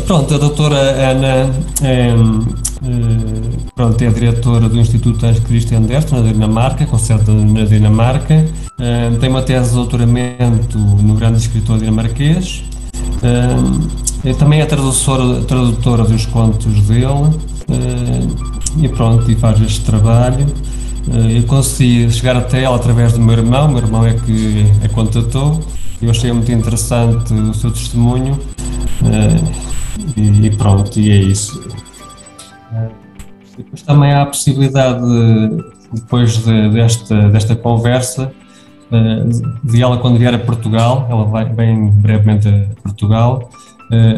Pronto, a doutora Ana pronto, é a diretora do Instituto Hans Christian Andersen, na Dinamarca, com sede na Dinamarca. Tem uma tese de doutoramento no grande escritor dinamarquês. Também é tradutora dos contos dele. E pronto, e faz este trabalho. Eu consegui chegar até ela através do meu irmão é que a contatou. Eu achei muito interessante o seu testemunho. E pronto, e é isso. Depois também há a possibilidade, depois desta conversa, de ela, quando vier a Portugal, ela vai bem brevemente a Portugal,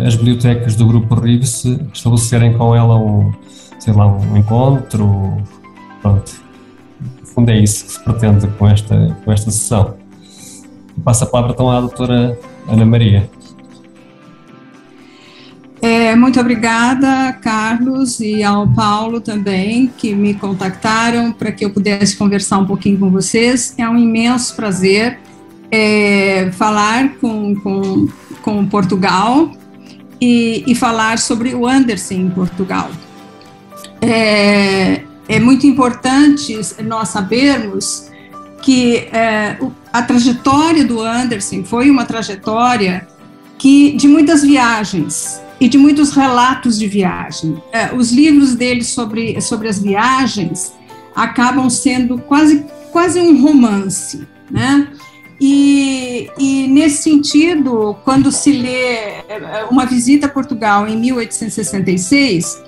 as bibliotecas do Grupo Rives estabelecerem com ela um encontro. Pronto, no fundo é isso que se pretende com esta sessão. E passo a palavra então à doutora Ana Maria. Muito obrigada, Carlos, e ao Paulo também, que me contactaram para que eu pudesse conversar um pouquinho com vocês. É um imenso prazer falar com Portugal e falar sobre o Andersen em Portugal. É muito importante nós sabermos que a trajetória do Andersen foi uma trajetória de muitas viagens e de muitos relatos de viagem. Os livros dele sobre as viagens acabam sendo quase um romance, né? E nesse sentido, quando se lê Uma Visita a Portugal em 1866,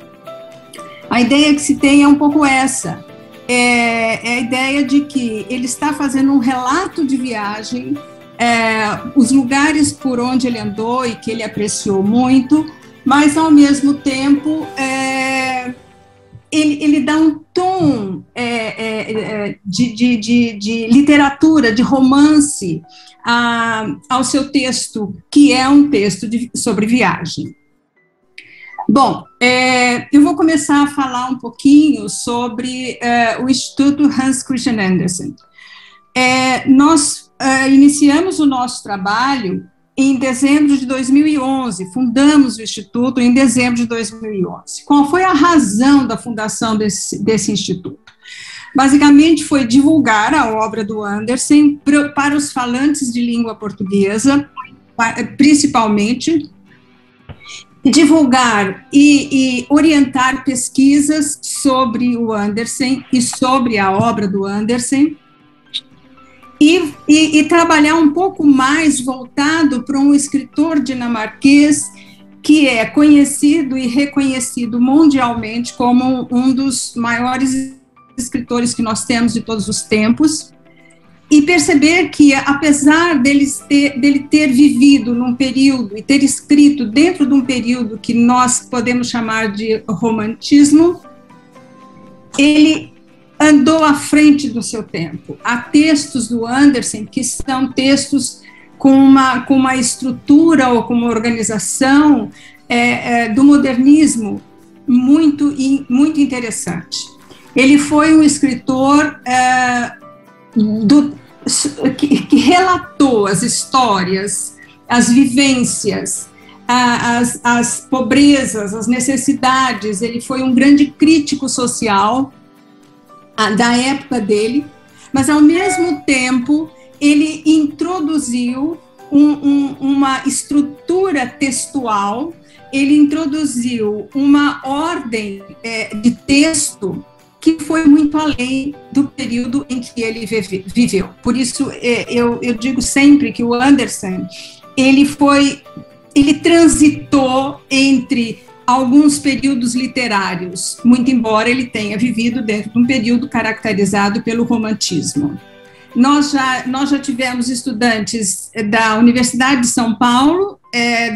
a ideia que se tem é um pouco essa. É a ideia de que ele está fazendo um relato de viagem, os lugares por onde ele andou e que ele apreciou muito, mas, ao mesmo tempo, ele dá um tom de literatura, de romance ao seu texto, que é um texto sobre viagem. Bom, eu vou começar a falar um pouquinho sobre o Instituto Hans Christian Andersen. Nós iniciamos o nosso trabalho em dezembro de 2011, fundamos o Instituto em dezembro de 2011. Qual foi a razão da fundação desse Instituto? Basicamente foi divulgar a obra do Andersen para os falantes de língua portuguesa, principalmente, divulgar e orientar pesquisas sobre o Andersen e sobre a obra do Andersen, e trabalhar um pouco mais voltado para um escritor dinamarquês que é conhecido e reconhecido mundialmente como um dos maiores escritores que nós temos de todos os tempos, e perceber que, apesar dele ter vivido num período e ter escrito dentro de um período que nós podemos chamar de romantismo, ele andou à frente do seu tempo. Há textos do Andersen que são textos com uma estrutura ou com uma organização do modernismo muito interessante. Ele foi um escritor que relatou as histórias, as vivências, as pobrezas, as necessidades. Ele foi um grande crítico social da época dele, mas, ao mesmo tempo, ele introduziu uma estrutura textual, ele introduziu uma ordem de texto que foi muito além do período em que ele viveu. Por isso, eu digo sempre que o Andersen, ele transitou entre alguns períodos literários, muito embora ele tenha vivido dentro de um período caracterizado pelo romantismo. Nós já tivemos estudantes da Universidade de São Paulo,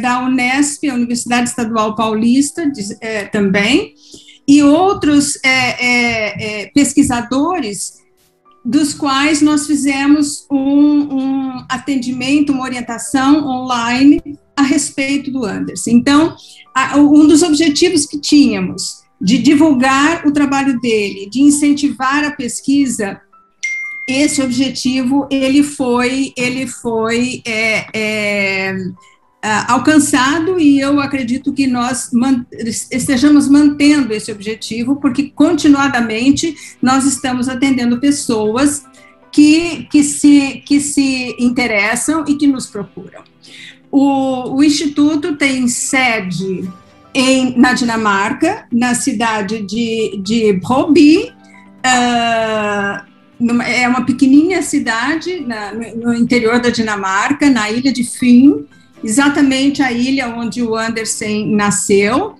da Unesp, a Universidade Estadual Paulista também, e outros pesquisadores, dos quais nós fizemos um atendimento, uma orientação online a respeito do Andersen. Então, um dos objetivos que tínhamos de divulgar o trabalho dele, de incentivar a pesquisa, esse objetivo ele foi alcançado, e eu acredito que nós estejamos mantendo esse objetivo, porque continuadamente nós estamos atendendo pessoas que se interessam e que nos procuram. O Instituto tem sede na Dinamarca, na cidade de Broby, é uma pequenininha cidade no interior da Dinamarca, na ilha de Fyn, exatamente a ilha onde o Andersen nasceu,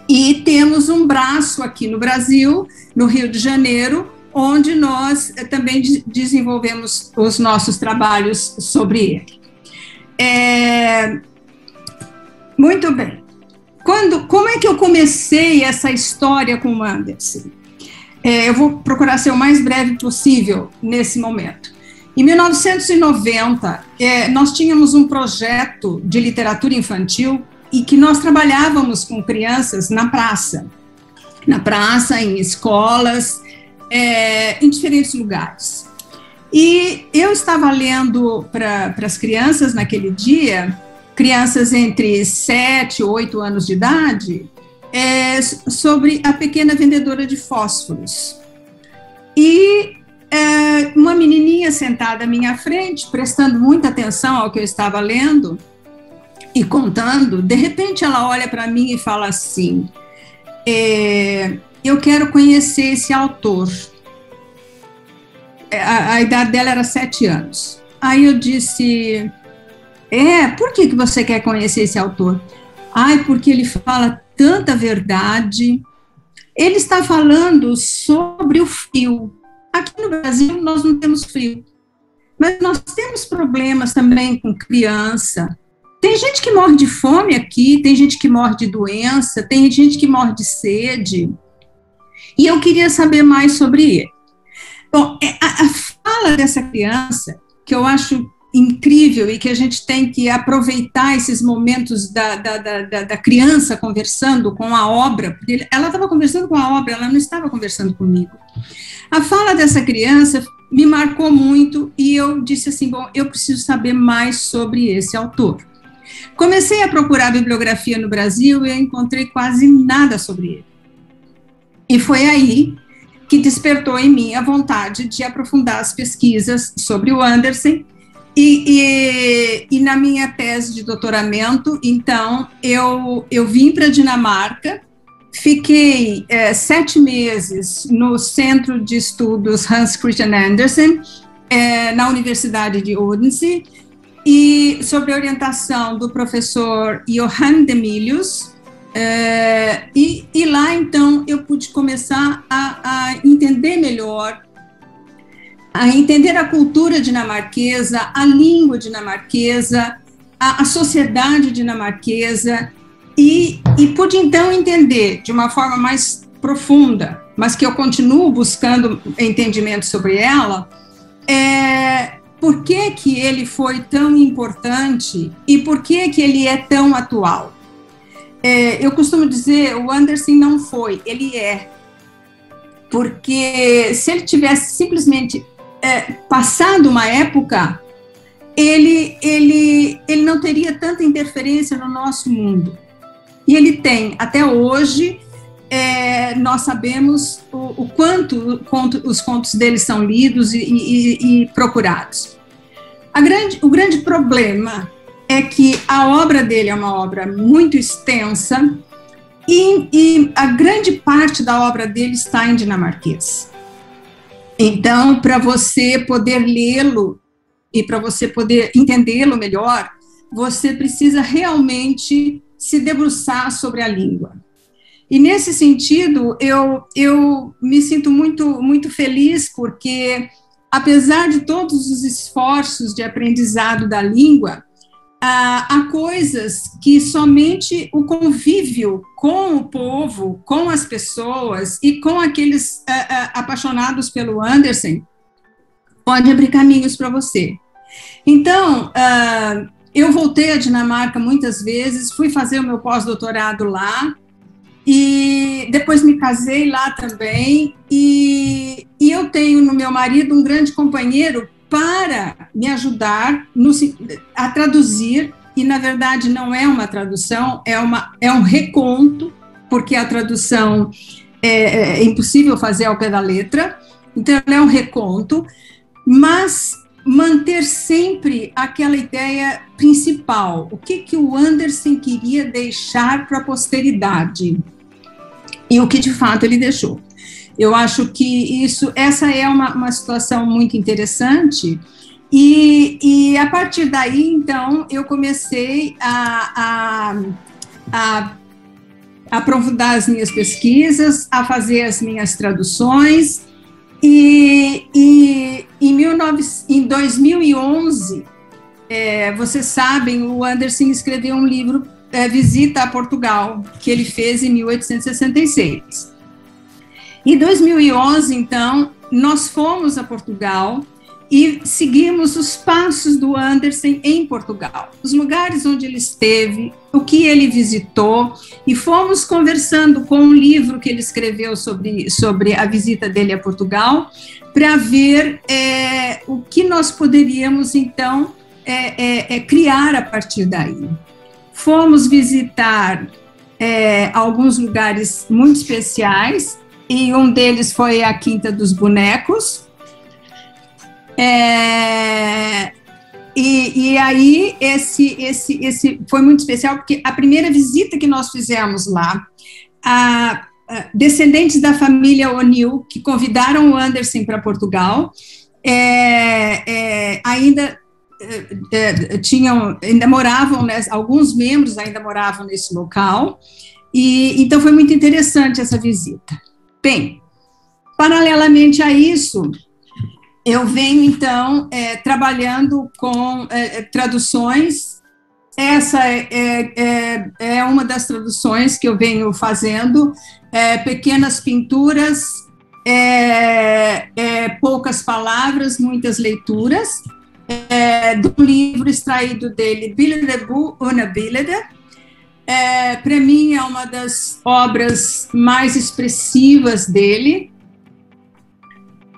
e temos um braço aqui no Brasil, no Rio de Janeiro, onde nós também desenvolvemos os nossos trabalhos sobre ele. Muito bem. Como é que eu comecei essa história com o Andersen? Eu vou procurar ser o mais breve possível nesse momento. Em 1990, nós tínhamos um projeto de literatura infantil e que nós trabalhávamos com crianças na praça, em escolas, em diferentes lugares. E eu estava lendo para as crianças naquele dia, crianças entre 7 e 8 anos de idade, sobre a pequena vendedora de fósforos. E uma menininha sentada à minha frente, prestando muita atenção ao que eu estava lendo e contando, de repente ela olha para mim e fala assim, eu quero conhecer esse autor. A idade dela era 7 anos. Aí eu disse, por que você quer conhecer esse autor? Porque ele fala tanta verdade. Ele está falando sobre o frio. Aqui no Brasil nós não temos frio, mas nós temos problemas também com criança. Tem gente que morre de fome aqui, tem gente que morre de doença, tem gente que morre de sede. E eu queria saber mais sobre ele. Bom, a fala dessa criança, que eu acho incrível e que a gente tem que aproveitar esses momentos da criança conversando com a obra, porque ela estava conversando com a obra, ela não estava conversando comigo. A fala dessa criança me marcou muito e eu disse assim, bom, eu preciso saber mais sobre esse autor. Comecei a procurar bibliografia no Brasil e eu encontrei quase nada sobre ele. E foi aí que despertou em mim a vontade de aprofundar as pesquisas sobre o Andersen. E na minha tese de doutoramento, então, eu vim para a Dinamarca, fiquei 7 meses no Centro de Estudos Hans Christian Andersen, na Universidade de Odense, e sob a orientação do professor Johan Demilius, e lá, então, eu pude começar a entender melhor, a entender a cultura dinamarquesa, a língua dinamarquesa, a sociedade dinamarquesa, e pude, então, entender de uma forma mais profunda, mas que eu continuo buscando entendimento sobre ela, por que ele foi tão importante e por que ele é tão atual. Eu costumo dizer, o Andersen não foi, ele é. Porque se ele tivesse simplesmente passado uma época, ele não teria tanta interferência no nosso mundo. E ele tem, até hoje, nós sabemos o quanto os contos dele são lidos e procurados. O grande problema é que a obra dele é uma obra muito extensa e a grande parte da obra dele está em dinamarquês. Então, para você poder lê-lo e para você poder entendê-lo melhor, você precisa realmente se debruçar sobre a língua. E, nesse sentido, eu me sinto muito, muito feliz porque, apesar de todos os esforços de aprendizado da língua, há coisas que somente o convívio com o povo, com as pessoas e com aqueles apaixonados pelo Andersen pode abrir caminhos para você. Então, eu voltei à Dinamarca muitas vezes, fui fazer o meu pós-doutorado lá e depois me casei lá também e eu tenho no meu marido um grande companheiro para me ajudar a traduzir e na verdade não é uma tradução, é um reconto, porque a tradução é impossível fazer ao pé da letra, então é um reconto, mas manter sempre aquela ideia principal, o que o Andersen queria deixar para a posteridade, e o que de fato ele deixou. Eu acho que essa é uma situação muito interessante, e a partir daí, então, eu comecei a aprofundar as minhas pesquisas, a fazer as minhas traduções, e em 2011, vocês sabem, o Andersen escreveu um livro, Visita a Portugal, que ele fez em 1866. Em 2011, então, nós fomos a Portugal e seguimos os passos do Andersen em Portugal, os lugares onde ele esteve, o que ele visitou, e fomos conversando com um livro que ele escreveu sobre a visita dele a Portugal, para ver o que nós poderíamos, então, criar a partir daí. Fomos visitar alguns lugares muito especiais, e um deles foi a Quinta dos Bonecos, e aí esse foi muito especial, porque a primeira visita que nós fizemos lá, descendentes da família O'Neill, que convidaram o Andersen para Portugal, ainda moravam, né, alguns membros ainda moravam nesse local, e então foi muito interessante essa visita. Bem, paralelamente a isso, eu venho, então, trabalhando com traduções. Essa é uma das traduções que eu venho fazendo, pequenas pinturas, poucas palavras, muitas leituras, do livro extraído dele, Bilderboek ohne Bilder. Para mim, é uma das obras mais expressivas dele.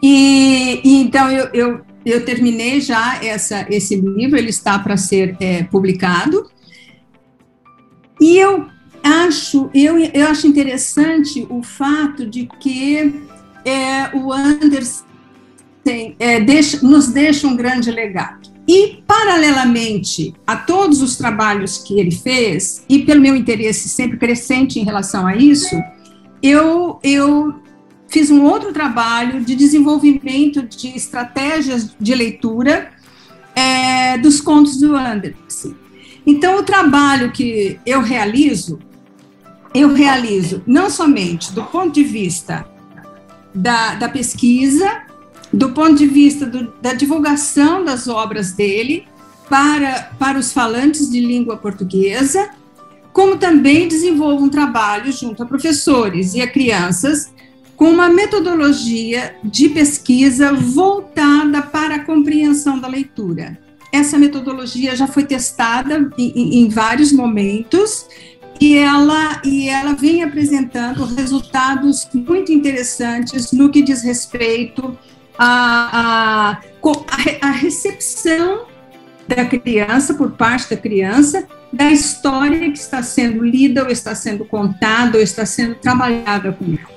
E então, eu terminei já esse livro, ele está para ser publicado. E eu acho interessante o fato de que o Andersen nos deixa um grande legado. E, paralelamente a todos os trabalhos que ele fez, e pelo meu interesse sempre crescente em relação a isso, eu fiz um outro trabalho de desenvolvimento de estratégias de leitura dos contos do Andersen. Então, o trabalho que eu realizo não somente do ponto de vista da pesquisa, do ponto de vista da divulgação das obras dele para os falantes de língua portuguesa, como também desenvolvo um trabalho junto a professores e a crianças com uma metodologia de pesquisa voltada para a compreensão da leitura. Essa metodologia já foi testada em vários momentos e ela vem apresentando resultados muito interessantes no que diz respeito à recepção da criança, por parte da criança, da história que está sendo lida, ou está sendo contada, ou está sendo trabalhada com ela.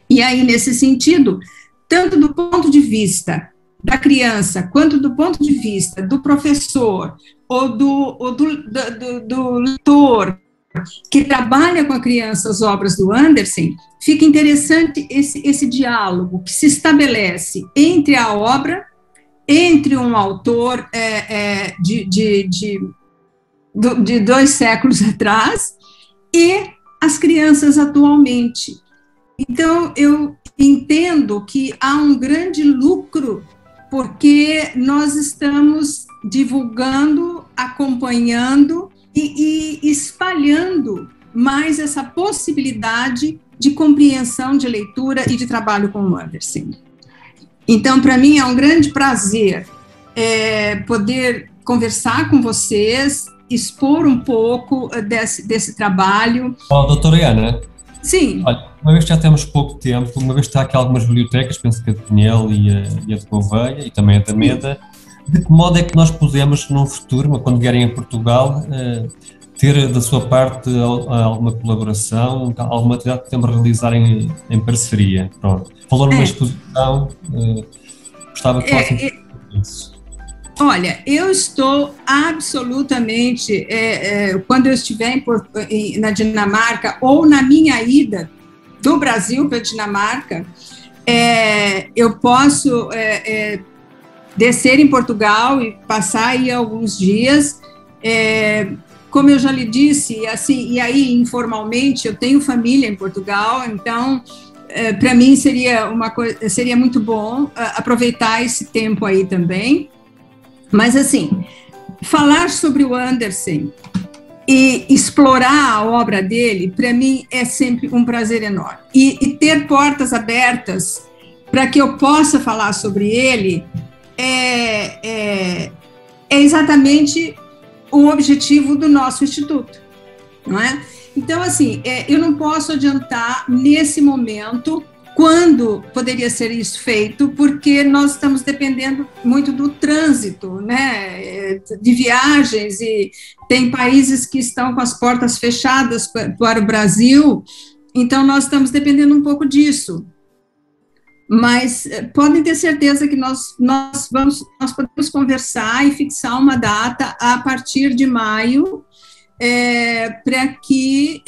E aí, nesse sentido, tanto do ponto de vista da criança, quanto do ponto de vista do professor, ou do leitor, que trabalha com a criança as obras do Andersen, fica interessante esse diálogo que se estabelece entre a obra, entre um autor de 2 séculos atrás e as crianças atualmente. Então, eu entendo que há um grande lucro, porque nós estamos divulgando, acompanhando e espalhando mais essa possibilidade de compreensão de leitura e de trabalho com o Andersen. Então, para mim, é um grande prazer poder conversar com vocês, expor um pouco desse trabalho. Doutora Ana? Sim. Olha, uma vez que já temos pouco tempo, uma vez que está aqui algumas bibliotecas, penso que a de Pinhel e a de Gouveia, e também a da Meda, De que modo é que nós podemos, num futuro, quando vierem a Portugal, ter da sua parte alguma colaboração, alguma atividade que podemos realizar em parceria? Pronto. Falou numa exposição, gostava que falasse isso. Olha, eu estou absolutamente, quando eu estiver na Dinamarca ou na minha ida do Brasil para a Dinamarca, eu posso descer em Portugal e passar aí alguns dias. Como eu já lhe disse, assim, e aí informalmente eu tenho família em Portugal, então para mim seria muito bom aproveitar esse tempo aí também. Mas assim, falar sobre o Andersen e explorar a obra dele, para mim é sempre um prazer enorme. E ter portas abertas para que eu possa falar sobre ele é exatamente o objetivo do nosso instituto, não é? Então, assim, eu não posso adiantar nesse momento quando poderia ser isso feito, porque nós estamos dependendo muito do trânsito, né, de viagens, e tem países que estão com as portas fechadas para o Brasil, então nós estamos dependendo um pouco disso. Mas podem ter certeza que nós podemos conversar e fixar uma data a partir de maio, para que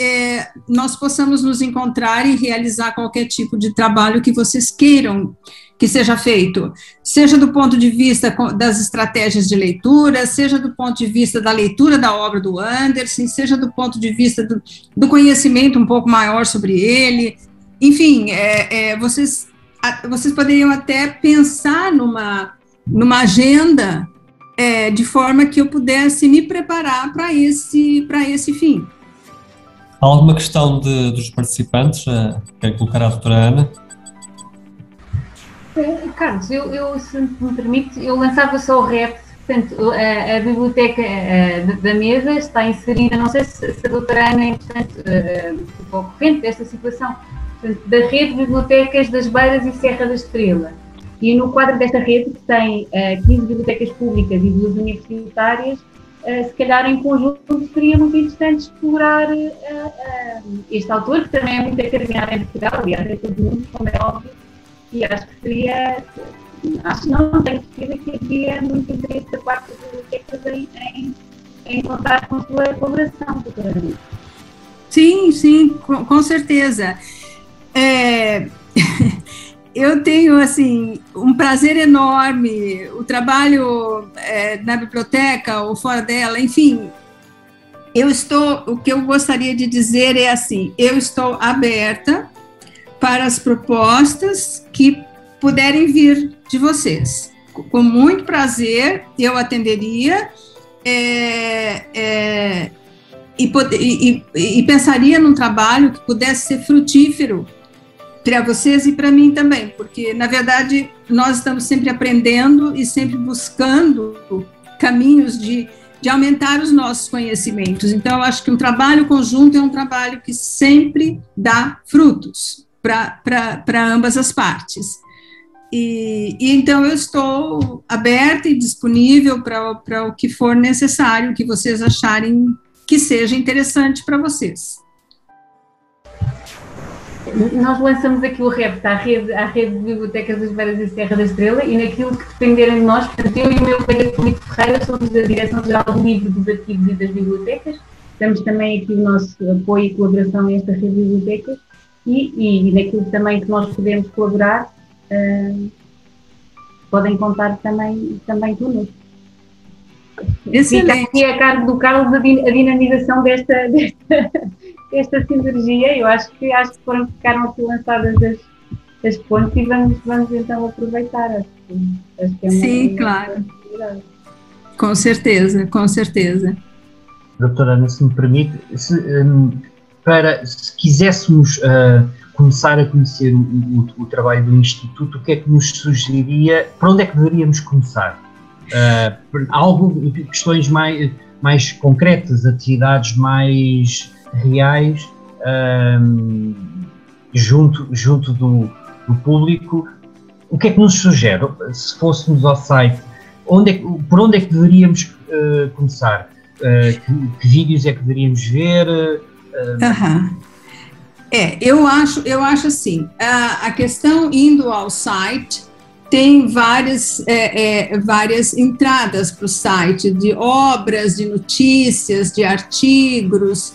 nós possamos nos encontrar e realizar qualquer tipo de trabalho que vocês queiram que seja feito, seja do ponto de vista das estratégias de leitura, seja do ponto de vista da leitura da obra do Andersen, seja do ponto de vista do conhecimento um pouco maior sobre ele. Enfim, vocês poderiam até pensar numa agenda de forma que eu pudesse me preparar para esse fim. Há alguma questão dos participantes? Quero colocar a doutora Ana. Carlos, se me permite, eu lançava só o repto. Portanto, a biblioteca da mesa está inserida, não sei se a doutora Ana é, portanto, ao corrente desta situação, portanto, da rede de bibliotecas das Beiras e Serra da Estrela. E no quadro desta rede, que tem 15 bibliotecas públicas e 2 universitárias, se calhar em conjunto seria muito interessante explorar este autor, que também é muito acarinhado em Portugal, aliás, é todo mundo, como é óbvio, e acho que seria, não tenho certeza que havia muito interesse da parte das bibliotecas em contar com a sua colaboração, doutora. Sim, com certeza. Eu tenho, assim, um prazer enorme, o trabalho na biblioteca ou fora dela, enfim, o que eu gostaria de dizer é assim, eu estou aberta para as propostas que puderem vir de vocês. Com muito prazer, eu atenderia e pensaria num trabalho que pudesse ser frutífero para vocês e para mim também, porque, na verdade, nós estamos sempre aprendendo e sempre buscando caminhos de aumentar os nossos conhecimentos. Então, eu acho que um trabalho conjunto é um trabalho que sempre dá frutos para ambas as partes. E então, eu estou aberta e disponível para o que for necessário, que vocês acharem que seja interessante para vocês. Nós lançamos aqui o repto à rede de bibliotecas das Beiras e Serra da Estrela, e naquilo que dependerem de nós, portanto, eu e o meu colega Filipe Ferreira somos da Direção-Geral do Livro, dos Arquivos e das Bibliotecas, damos também aqui o nosso apoio e colaboração a esta rede de bibliotecas, e naquilo também que nós podemos colaborar, podem contar também connosco. Fica aqui a cargo do Carlos a dinamização desta sinergia. Eu acho que ficaram aqui lançadas as pontes e vamos então aproveitar. Acho que é uma Sim, claro. Com certeza. Doutora Ana, se me permite, se quiséssemos começar a conhecer o trabalho do Instituto, o que é que nos sugeriria, para onde é que deveríamos começar? Questões mais concretas, atividades mais reais, junto do público. O que é que nos sugere? Se fôssemos ao site por onde é que deveríamos começar? Que vídeos é que deveríamos ver? Eu acho assim, a questão indo ao site, tem várias entradas para o site, de obras, de notícias, de artigos,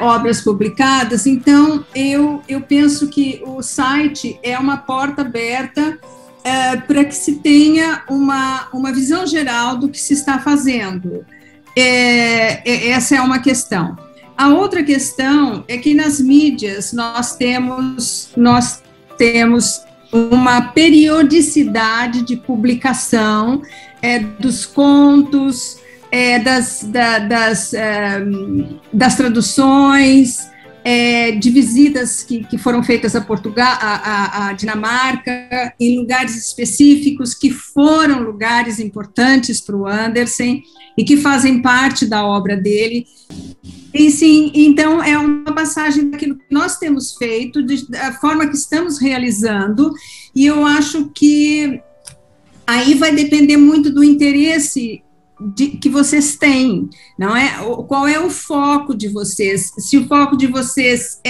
obras publicadas. Então, eu penso que o site é uma porta aberta para que se tenha uma visão geral do que se está fazendo. Essa é uma questão. A outra questão é que nas mídias nós temos uma periodicidade de publicação dos contos, das traduções, de visitas que foram feitas a Portugal, a Dinamarca, em lugares específicos que foram lugares importantes para o Andersen e que fazem parte da obra dele. E sim, então é uma passagem daquilo que nós temos feito, da forma que estamos realizando, e eu acho que aí vai depender muito do interesse que vocês têm, não é? Qual é o foco de vocês? Se o foco de vocês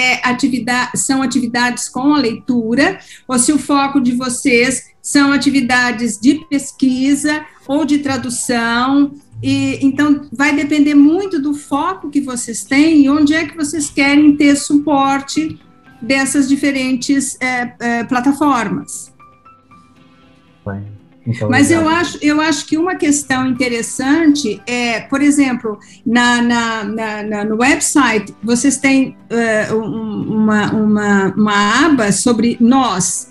são atividades com a leitura, ou se o foco de vocês são atividades de pesquisa ou de tradução. Então, vai depender muito do foco que vocês têm e onde é que vocês querem ter suporte dessas diferentes plataformas. Bem. Mas eu acho que uma questão interessante por exemplo, no website, vocês têm uma aba sobre nós,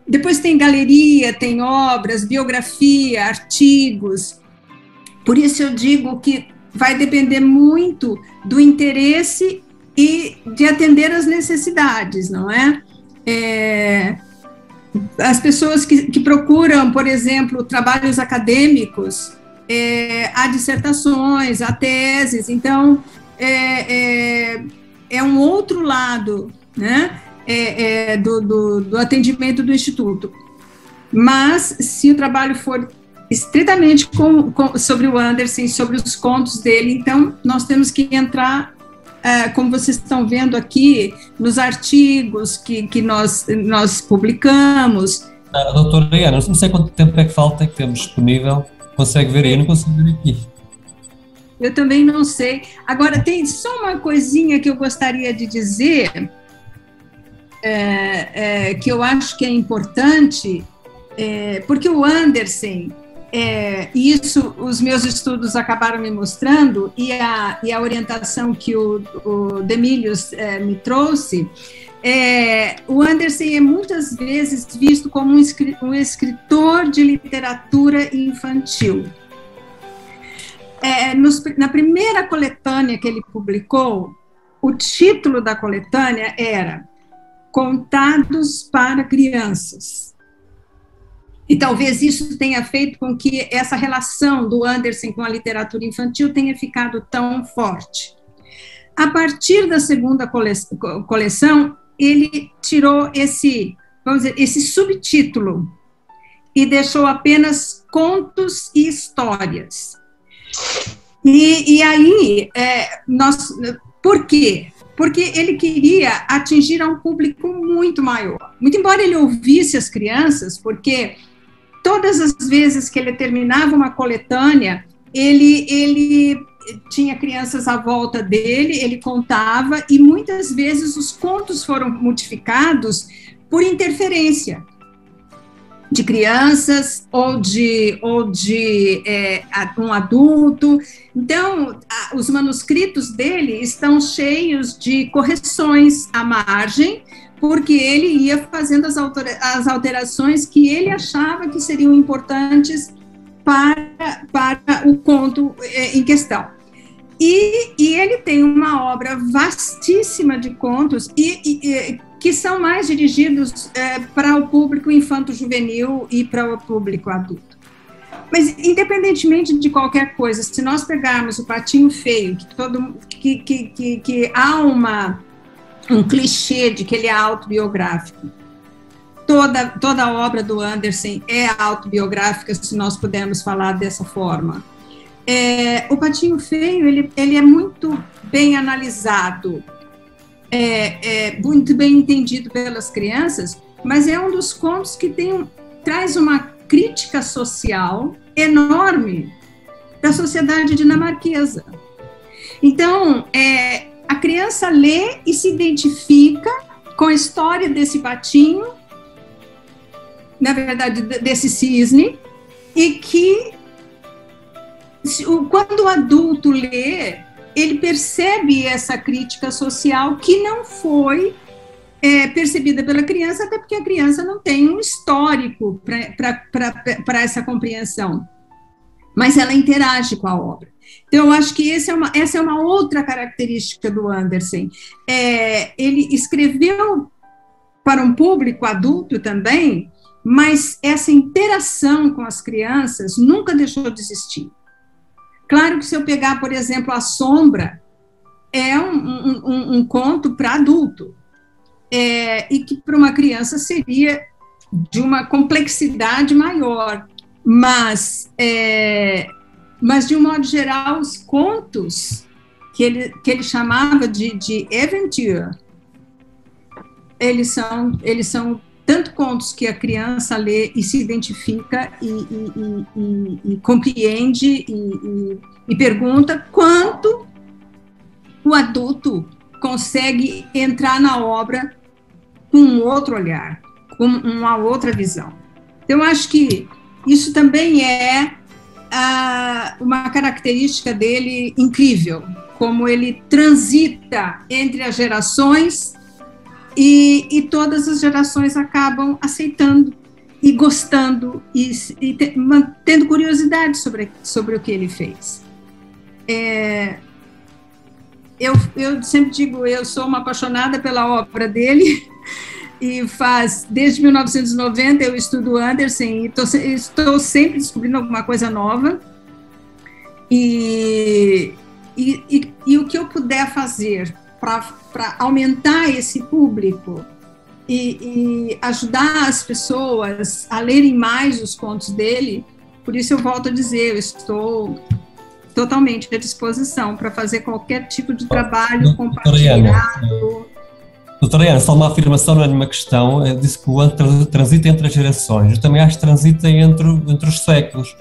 depois tem galeria, tem obras, biografia, artigos. Por isso eu digo que vai depender muito do interesse e de atender às necessidades, não é? As pessoas que procuram, por exemplo, trabalhos acadêmicos, há dissertações, há teses, então é um outro lado, né, do atendimento do Instituto. Mas, se o trabalho for estritamente sobre o Andersen, sobre os contos dele, então nós temos que entrar, como vocês estão vendo aqui, nos artigos que nós publicamos. Doutora Iana, não sei quanto tempo é que falta, que temos disponível, consegue ver aí? Eu não consigo ver aqui. Eu também não sei. Agora, tem só uma coisinha que eu gostaria de dizer, que eu acho que é importante, porque o Andersen, isso os meus estudos acabaram me mostrando, e a orientação que o Demilius me trouxe, o Andersen é muitas vezes visto como um escritor de literatura infantil. Na primeira coletânea que ele publicou, o título da coletânea era Contados para Crianças. E talvez isso tenha feito com que essa relação do Andersen com a literatura infantil tenha ficado tão forte. A partir da segunda coleção, ele tirou esse subtítulo e deixou apenas Contos e Histórias. E aí, por quê? Porque ele queria atingir a um público muito maior. Muito embora ele ouvisse as crianças, porque todas as vezes que ele terminava uma coletânea, ele tinha crianças à volta dele, ele contava, e muitas vezes os contos foram modificados por interferência de crianças ou de um adulto. Então, os manuscritos dele estão cheios de correções à margem, porque ele ia fazendo as alterações que ele achava que seriam importantes para o conto em questão. E ele tem uma obra vastíssima de contos que são mais dirigidos para o público infanto-juvenil e para o público adulto. Mas, independentemente de qualquer coisa, se nós pegarmos o Patinho Feio, que há um clichê de que ele é autobiográfico, toda a obra do Andersen é autobiográfica, se nós pudermos falar dessa forma. O Patinho Feio, ele é muito bem analisado, muito bem entendido pelas crianças, mas é um dos contos que traz uma crítica social enorme da sociedade dinamarquesa. Então, a criança lê e se identifica com a história desse patinho, na verdade, desse cisne, e que, quando o adulto lê, ele percebe essa crítica social que não foi percebida pela criança, até porque a criança não tem um histórico para essa compreensão, mas ela interage com a obra. Então, eu acho que essa é uma outra característica do Andersen. Ele escreveu para um público adulto também, mas essa interação com as crianças nunca deixou de existir. Claro que se eu pegar, por exemplo, A Sombra, é um conto para adulto, e que para uma criança seria de uma complexidade maior, mas de um modo geral, os contos que ele chamava de Eventyr, eles são tanto contos que a criança lê e se identifica e compreende e pergunta, quanto o adulto consegue entrar na obra com um outro olhar, com uma outra visão. Então, eu acho que isso também é uma característica dele incrível, como ele transita entre as gerações e todas as gerações acabam aceitando e gostando e tendo curiosidade sobre o que ele fez. Eu sempre digo, eu sou uma apaixonada pela obra dele, e desde 1990 eu estudo Andersen e estou sempre descobrindo alguma coisa nova, e o que eu puder fazer para aumentar esse público e ajudar as pessoas a lerem mais os contos dele, por isso eu volto a dizer, eu estou totalmente à disposição para fazer qualquer tipo de trabalho compartilhado. Doutora Ana, só uma afirmação, não é nenhuma questão, disse que o Andersen transita entre as gerações, eu também acho que transita entre os séculos,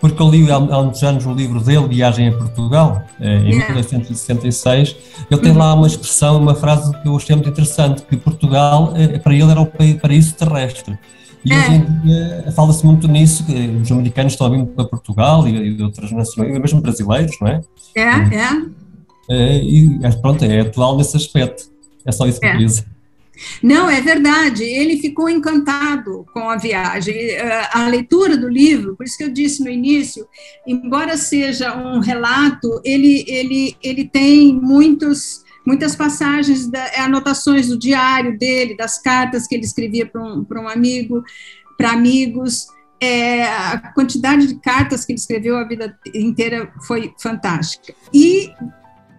porque eu li há muitos anos o livro dele, Viagem a Portugal, em 1966, ele tem lá uma expressão, uma frase que eu achei muito interessante, que Portugal, para ele, era o paraíso terrestre. E hoje em dia fala-se muito nisso, que os americanos estão a vir para Portugal e outras nações, mesmo brasileiros, não é? E pronto, é atual nesse aspecto. É só isso que eu queria dizer. Não, é verdade, ele ficou encantado com a viagem, a leitura do livro, por isso que eu disse no início, embora seja um relato, ele tem muitas passagens, anotações do diário dele, das cartas que ele escrevia para um amigo, para amigos, a quantidade de cartas que ele escreveu a vida inteira foi fantástica. E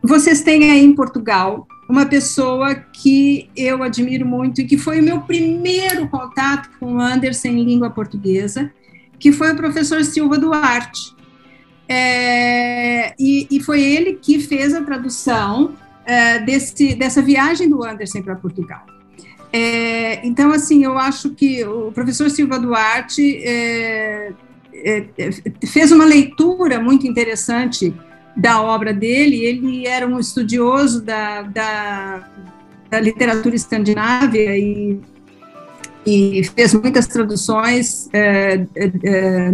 vocês têm aí em Portugal uma pessoa que eu admiro muito e que foi o meu primeiro contato com o Andersen em língua portuguesa, que foi o professor Silva Duarte. E foi ele que fez a tradução dessa viagem do Andersen para Portugal. Então, assim, eu acho que o professor Silva Duarte fez uma leitura muito interessante da obra dele. Ele era um estudioso da literatura escandinava e fez muitas traduções,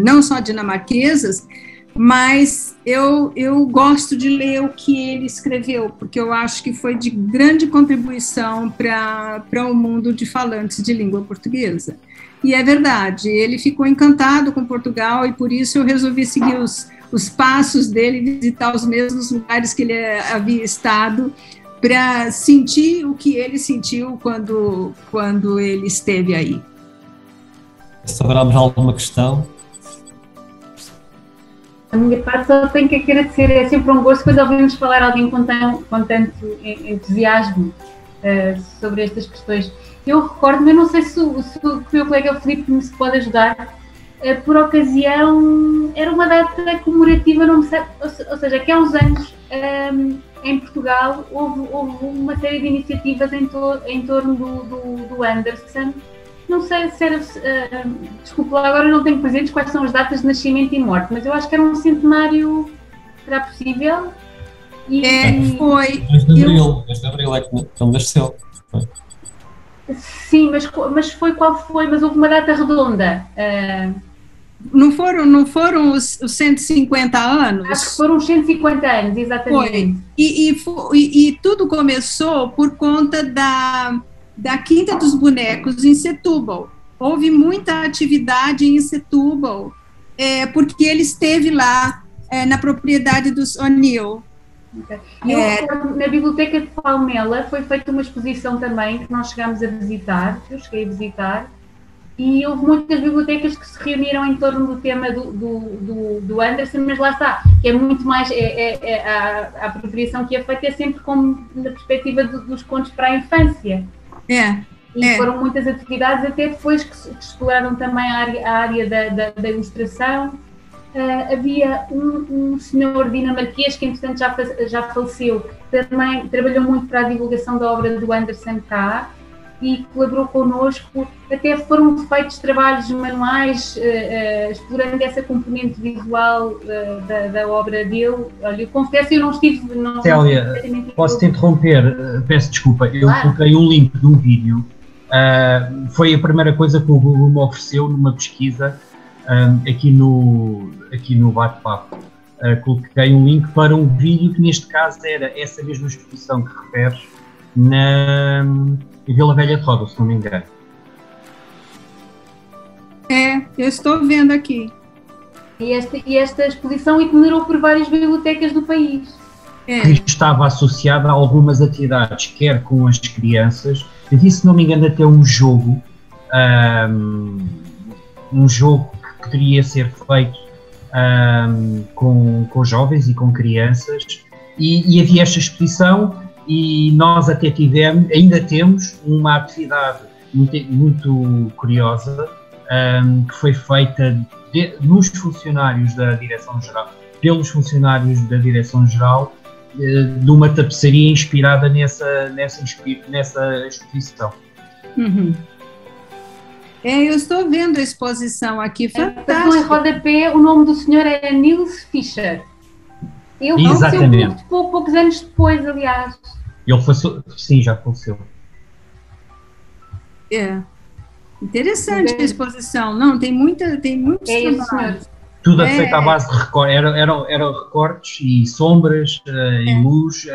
não só dinamarquesas, mas eu gosto de ler o que ele escreveu, porque eu acho que foi de grande contribuição para o mundo de falantes de língua portuguesa. E é verdade, ele ficou encantado com Portugal e por isso eu resolvi seguir os passos dele, visitar os mesmos lugares que ele havia estado, para sentir o que ele sentiu quando ele esteve aí. Sobramos alguma questão? A minha parte só tenho que agradecer, é sempre um gosto quando ouvimos falar alguém com tanto entusiasmo sobre estas questões. eu recordo-me, eu não sei se o meu colega Filipe me se pode ajudar, por ocasião, era uma data comemorativa, não me sei, ou seja, que há uns anos em Portugal houve uma série de iniciativas em torno do Anderson. Não sei se era, desculpa lá, agora não tenho presentes quais são as datas de nascimento e morte, mas eu acho que era um centenário, será possível? Foi. 2 de Abril é que ele nasceu. Sim, mas foi qual foi? Mas houve uma data redonda. Não foram os 150 anos? Acho que foram os 150 anos, exatamente. Foi. E tudo começou por conta da Quinta dos Bonecos em Setúbal. Houve muita atividade em Setúbal, porque ele esteve lá na propriedade dos O'Neill. Okay. Na Biblioteca de Palmela foi feita uma exposição também que nós chegámos a visitar, eu cheguei a visitar, e houve muitas bibliotecas que se reuniram em torno do tema do Anderson, mas lá está, que é muito mais, a apropriação que é feita é sempre como na perspectiva dos contos para a infância. Foram muitas atividades, até depois que exploraram também a área da ilustração. Havia um senhor dinamarquês que, entretanto, já faleceu, que também trabalhou muito para a divulgação da obra do Anderson cá e colaborou connosco. Até foram feitos trabalhos manuais explorando essa componente visual da obra dele. Olha, eu confesso, eu não estive... Célia, posso-te interromper? Peço desculpa, eu coloquei um link de um vídeo. Foi a primeira coisa que o Google me ofereceu numa pesquisa aqui no bate-papo. Coloquei um link para um vídeo que neste caso era essa mesma exposição que referes em Vila Velha de Ródão, se não me engano. Eu estou vendo aqui. E esta exposição itinerou por várias bibliotecas do país. Que estava associada a algumas atividades, quer com as crianças, eu disse, se não me engano, até um jogo que poderia ser feito com jovens e com crianças, e havia esta exposição, e nós até ainda temos uma atividade muito curiosa que foi feita nos funcionários da Direção-Geral, pelos funcionários da Direção-Geral, de uma tapeçaria inspirada nessa exposição. Uhum. Eu estou vendo a exposição aqui, fantástico. Em rodapé, o nome do senhor é Nils Fischer. Ele faleceu muito poucos anos depois, aliás. Ele faleceu, sim, já faleceu. Interessante a exposição. Não, tem muitos trabalhos. Tudo feito à base de recortes, eram recortes e sombras e luz,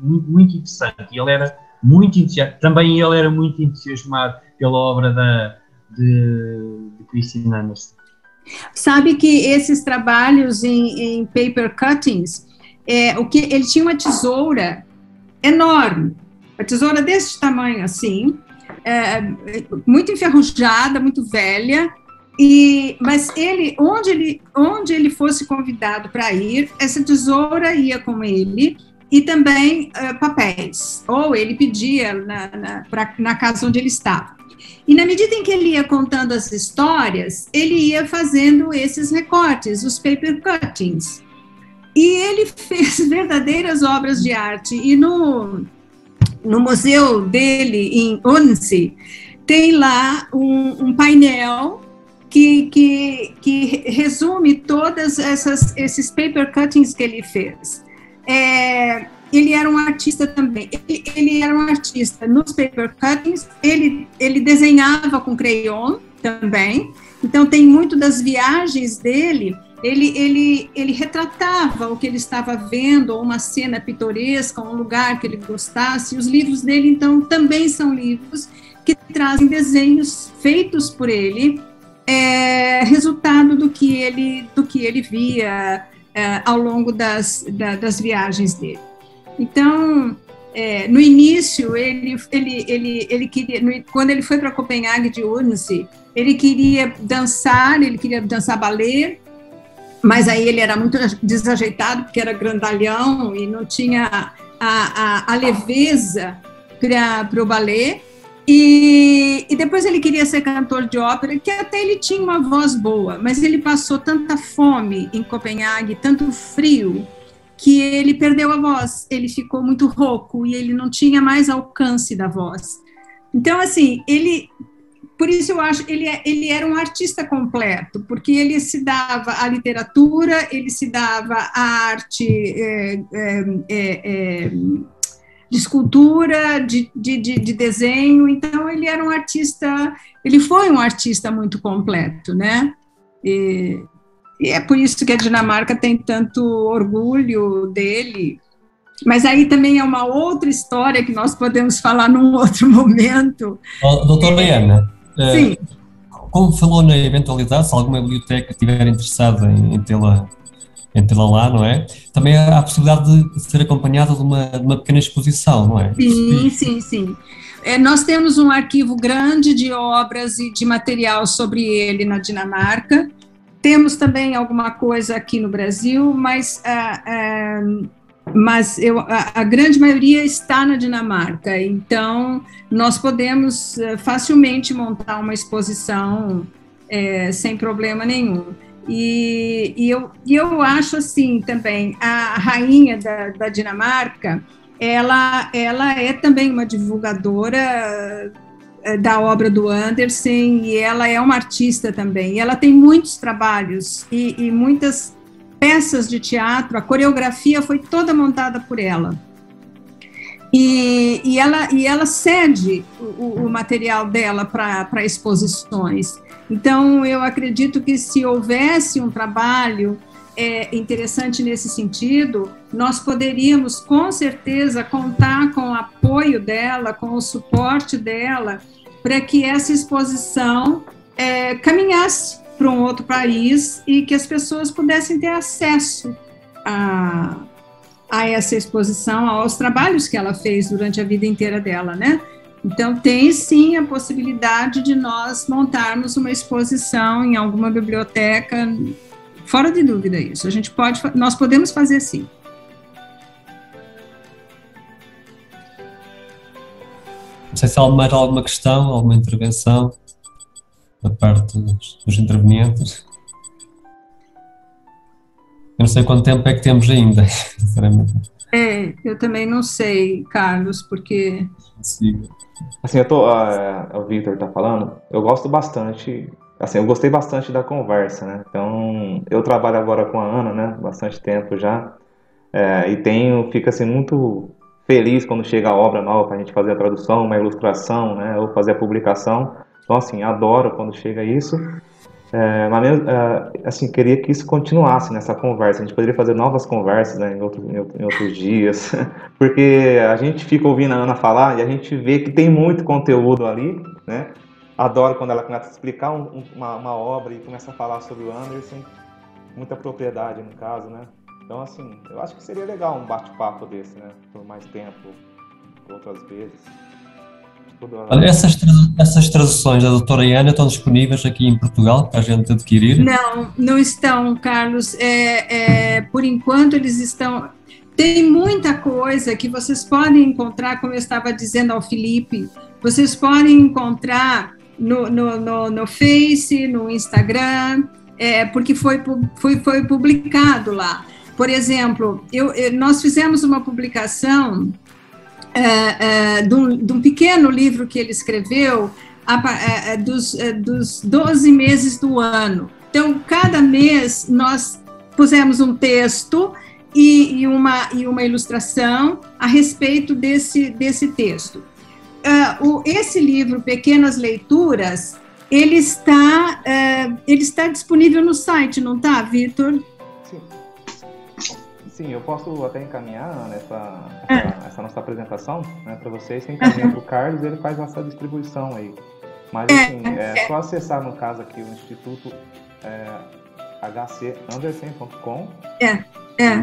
muito interessante. E ele era muito entusiasmado, também ele era muito entusiasmado pela obra de Christine Anderson. Sabe que esses trabalhos em paper cuttings, ele tinha uma tesoura enorme, uma tesoura desse tamanho assim, muito enferrujada, muito velha, mas onde ele fosse convidado para ir, essa tesoura ia com ele, e também papéis, ou ele pedia na casa onde ele estava. E na medida em que ele ia contando as histórias, ele ia fazendo esses recortes, os paper cuttings. E ele fez verdadeiras obras de arte. E no museu dele, em Odense, tem lá um painel que resume todas esses paper cuttings que ele fez. Ele era um artista também. Ele era um artista nos paper cuttings, ele desenhava com crayon também. Então, tem muito das viagens dele, ele retratava o que ele estava vendo, ou uma cena pitoresca, um lugar que ele gostasse. Os livros dele, então, também são livros que trazem desenhos feitos por ele, resultado do que ele via ao longo das viagens dele. Então, no início, ele queria, quando ele foi para Copenhague de Odense, ele queria dançar balé, mas aí ele era muito desajeitado, porque era grandalhão e não tinha a leveza para o balé. E depois ele queria ser cantor de ópera, que até ele tinha uma voz boa, mas ele passou tanta fome em Copenhague, tanto frio, que ele perdeu a voz, ele ficou muito rouco e ele não tinha mais alcance da voz. Então, assim, por isso eu acho, ele era um artista completo, porque ele se dava à literatura, ele se dava à arte de escultura, de desenho, então ele era um artista, ele foi um artista muito completo, né? E é por isso que a Dinamarca tem tanto orgulho dele. Mas aí também é uma outra história que nós podemos falar num outro momento. Doutora Ana, sim. Como falou na eventualidade, se alguma biblioteca estiver interessada em tê-la lá, não é? Também há a possibilidade de ser acompanhada de uma pequena exposição, não é? Sim. Nós temos um arquivo grande de obras e de material sobre ele na Dinamarca. Temos também alguma coisa aqui no Brasil, mas a grande maioria está na Dinamarca, então nós podemos facilmente montar uma exposição sem problema nenhum. E eu acho assim também, a rainha da Dinamarca, ela é também uma divulgadora da obra do Andersen, e ela é uma artista também, e ela tem muitos trabalhos e muitas peças de teatro, a coreografia foi toda montada por ela. E ela cede o material dela para exposições. Então, eu acredito que se houvesse um trabalho interessante nesse sentido, nós poderíamos, com certeza, contar com o apoio dela, com o suporte dela, para que essa exposição caminhasse para um outro país e que as pessoas pudessem ter acesso a essa exposição, aos trabalhos que ela fez durante a vida inteira dela, né? Então, tem sim a possibilidade de nós montarmos uma exposição em alguma biblioteca, fora de dúvida isso. Nós podemos fazer sim. Não sei se há mais alguma questão, alguma intervenção da parte dos intervenientes. Eu não sei quanto tempo é que temos ainda, sinceramente. Eu também não sei, Carlos, porque... Sim. Assim, o Victor está falando, eu gosto bastante, assim, eu gostei bastante da conversa, né? Então, eu trabalho agora com a Ana, né? Bastante tempo já, fico assim muito feliz quando chega a obra nova para a gente fazer a tradução, uma ilustração, né? Ou fazer a publicação. Então, assim, adoro quando chega isso. Mas, assim, queria que isso continuasse nessa conversa. A gente poderia fazer novas conversas, né, em outros dias, porque a gente fica ouvindo a Ana falar e a gente vê que tem muito conteúdo ali, né? Adoro quando ela começa a explicar uma obra e começa a falar sobre o Andersen, muita propriedade no caso, né? Então, assim, eu acho que seria legal um bate-papo desse, né, por mais tempo, por outras vezes. Olha, essas traduções da doutora Ana estão disponíveis aqui em Portugal para a gente adquirir? Não estão, Carlos. Por enquanto eles estão... Tem muita coisa que vocês podem encontrar, como eu estava dizendo ao Felipe, vocês podem encontrar no Face, no Instagram, porque foi publicado lá. Por exemplo, nós fizemos uma publicação de um pequeno livro que ele escreveu dos 12 meses do ano. Então, cada mês nós pusemos um texto e uma ilustração a respeito desse texto. Esse livro, Pequenas Leituras, ele está disponível no site, não está, Victor? Sim, eu posso até encaminhar, Ana, essa nossa apresentação, né, para vocês. Você encaminha para o Carlos, ele faz essa distribuição aí. Mas, assim, é só acessar, no caso aqui, o Instituto hcandersen.com.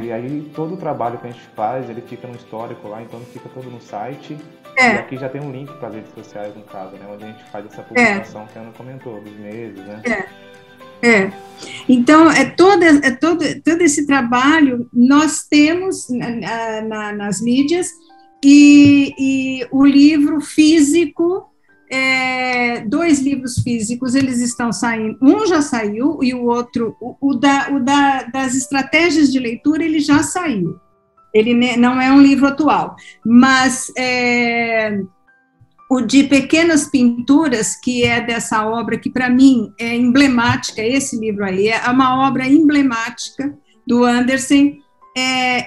E aí todo o trabalho que a gente faz, ele fica no histórico lá, então fica todo no site. E aqui já tem um link para as redes sociais, no caso, né, onde a gente faz essa publicação que a Ana comentou, dos meses, né? Então, todo esse trabalho nós temos nas mídias, e o livro físico 2 livros físicos, eles estão saindo, um já saiu e o outro, das estratégias de leitura, ele já saiu. Ele não é um livro atual, mas o de Pequenas Pinturas, que é dessa obra que para mim é emblemática, esse livro aí, é uma obra emblemática do Andersen,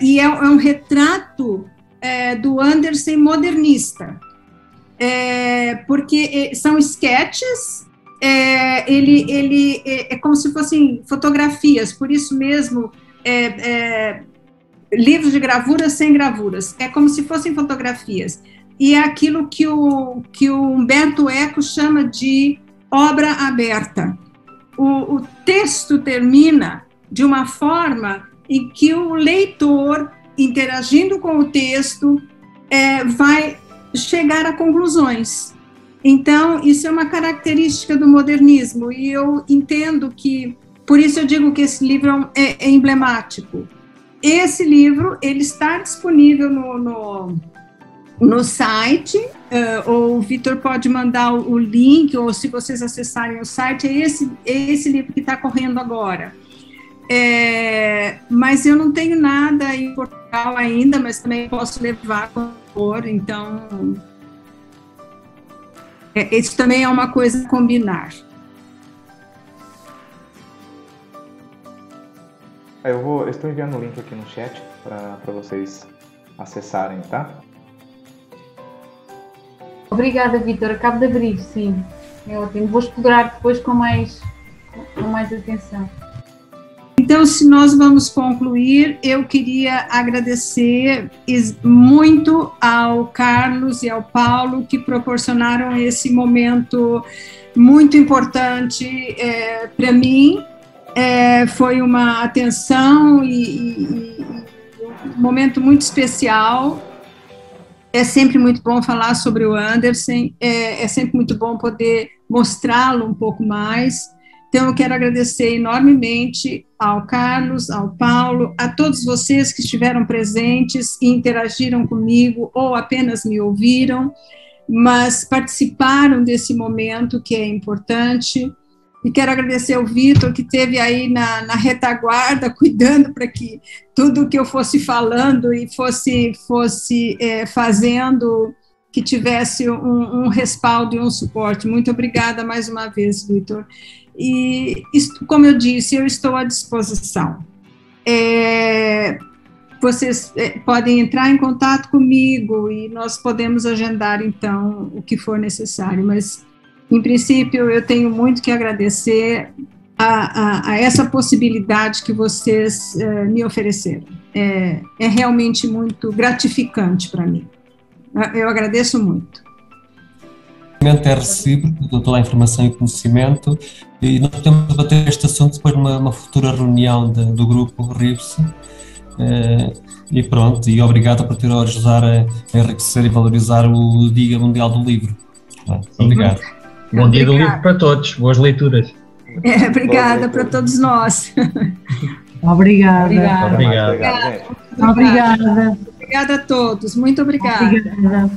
e é um retrato do Andersen modernista, porque são sketches, ele é como se fossem fotografias, por isso mesmo, livros de gravuras sem gravuras, é como se fossem fotografias, e é aquilo que o Humberto Eco chama de obra aberta. O texto termina de uma forma em que o leitor, interagindo com o texto, vai chegar a conclusões. Então, isso é uma característica do modernismo, e eu entendo que, por isso eu digo que esse livro é emblemático. Esse livro, ele está disponível no site, ou o Vitor pode mandar o link, ou se vocês acessarem o site, é esse livro que está correndo agora. Mas eu não tenho nada em Portugal ainda, mas também posso levar quando for, então isso também é uma coisa a combinar. Eu estou enviando o link aqui no chat para vocês acessarem, tá? Obrigada, Vitor. Acabo de abrir, sim. É ótimo. Vou explorar depois com mais atenção. Então, se nós vamos concluir, eu queria agradecer muito ao Carlos e ao Paulo, que proporcionaram esse momento muito importante para mim. Foi uma atenção e um momento muito especial. É sempre muito bom falar sobre o Andersen, é sempre muito bom poder mostrá-lo um pouco mais. Então, eu quero agradecer enormemente ao Carlos, ao Paulo, a todos vocês que estiveram presentes e interagiram comigo ou apenas me ouviram, mas participaram desse momento que é importante. E quero agradecer ao Vitor, que esteve aí na retaguarda, cuidando para que tudo que eu fosse falando e fosse fazendo, que tivesse um respaldo e um suporte. Muito obrigada mais uma vez, Vitor. E, como eu disse, eu estou à disposição. Vocês podem entrar em contato comigo e nós podemos agendar, então, o que for necessário, mas, em princípio, eu tenho muito que agradecer a essa possibilidade que vocês me ofereceram. É realmente muito gratificante para mim. Eu agradeço muito. É recíproco, toda a informação e conhecimento, e nós podemos debater este assunto depois numa futura reunião do grupo RIPS. E pronto, e obrigado por ter ajudado a enriquecer e valorizar o Dia Mundial do Livro. Obrigado. Bom dia do livro para todos, boas leituras. Obrigada para todos nós. Obrigada. Obrigada a todos, muito obrigada.